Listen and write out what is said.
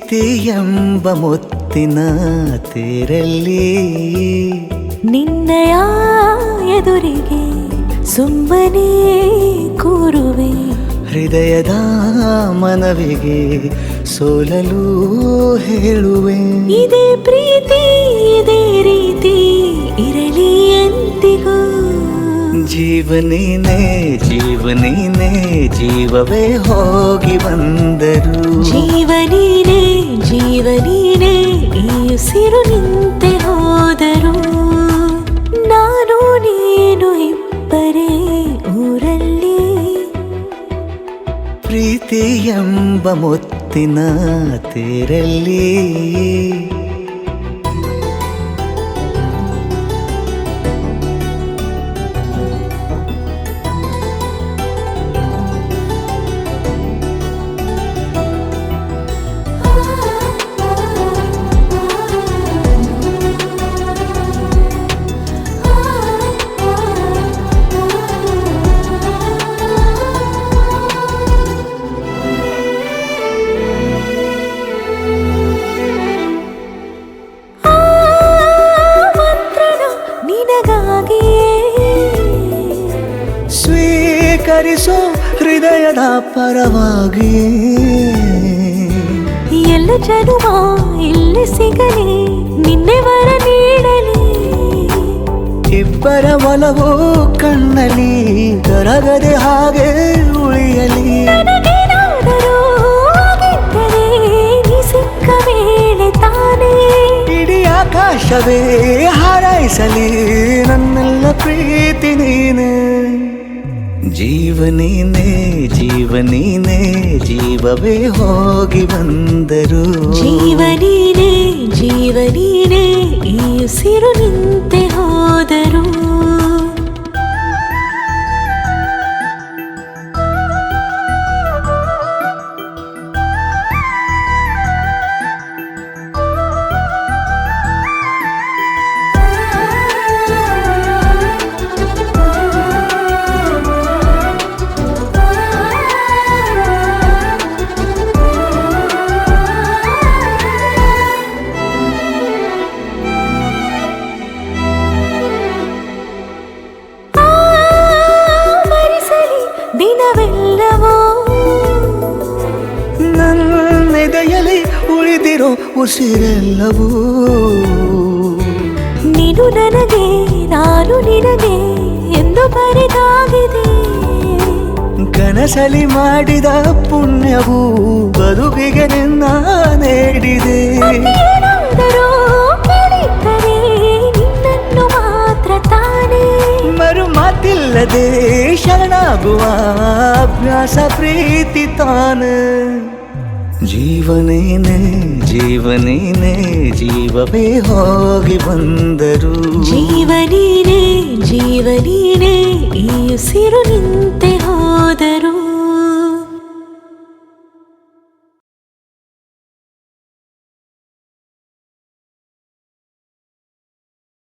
ಪ್ರೀತಿ ಎಂಬ ಮುತ್ತಿನ ತೇರಲ್ಲಿ ನಿನ್ನಯ ಎದುರಿಗೆ ಸುಮ್ಮನೆ ಕೂರುವೆ. ಹೃದಯದ ಮನವಿಗೆ ಸೋಲಲು ಹೇಳುವೆ. ಇದೇ ಪ್ರೀತಿ ಇದೇ ರೀತಿ ಇರಲಿ ಎಂದಿಗೂ. ಜೀವನೇನೆ ಜೀವನೇನೆ ಜೀವವೇ ಹೋಗಿ ಬಂದರು. ಜೀವನೀನೇ ಜೀವನೀನೇ ಈ ಉಸಿರು ನಿಂತೆ ಹೋದರು. ನಾನು ನೀನು ಇಬ್ಬರೇ ಊರಲ್ಲಿ. ಪ್ರೀತಿ ಎಂಬ ಮುತ್ತಿನ ತೇರಲ್ಲಿ ಸ್ವೀಕರಿಸೋ ಹೃದಯದ ಪರವಾಗಿ. ಎಲ್ಲ ಜನುಮ ಇಲ್ಲಿ ಸಿಗಲಿ ನಿನ್ನೆ ವರ ನೀಡಲಿ. ಇಬ್ಬರ ಒಲವು ಕಣ್ಣಲ್ಲಿ ಕರಗದೆ ಹಾಗೆ ಉಳಿಯಲಿ. ನನಗೇನಾದರೂ ಆಗಿದ್ದರೆ ನೀ ಸಿಕ್ಕ ವೇಳೆ ತಾನೇ ಇಡೀ ಆಕಾಶವೇ ಹಾರೈಸಲಿ ನನ್ನೆಲ್ಲ ಪ್ರೀತಿ ನೀನೆ. ಜೀವನೇನೆ ಜೀವನೇನೆ ಜೀವವೇ ಹೋಗಿ ಬಂದರು. ಜೀವನೀನೇ ಜೀವನೀನೇ ಈ ಉಸಿರು ನಿಂತೆ ಹೋದರು. ದಿನವೆಲ್ಲವೋ ನನ್ನೆದೆಯಲ್ಲಿ ಉಳಿದಿರೋ ಉಸಿರೆಲ್ಲವೂ ನೀನು ನನಗೆ ನಾನು ನಿನಗೆ ಎಂದು ಬರೆದಾಗಿದೆ. ಕನಸಲಿ ಮಾಡಿದ ಪುಣ್ಯವು ಬದುಕಿಗೆ ನಿನ್ನ ನೀಡಿದೆ. ಏನಾದರೂ ಕೇಳಿದ್ದರೆ ನಿನ್ನನ್ನು ಮಾತ್ರ ತಾನೇ ಮರು ಮಾತಿಲ್ಲದೆ ಶರಣಾಗುವ ಅಭ್ಯಾಸ ಪ್ರೀತಿ ತಾನೆ. ಜೀವನೇನೆ ಜೀವನೇನೆ ಜೀವವೇ ಹೋಗಿ ಬಂದರು. ಜೀವನೀನೇ ಜೀವನೀನೇ ಈ ಉಸಿರು ನಿಂತೆ ಹೋದರು.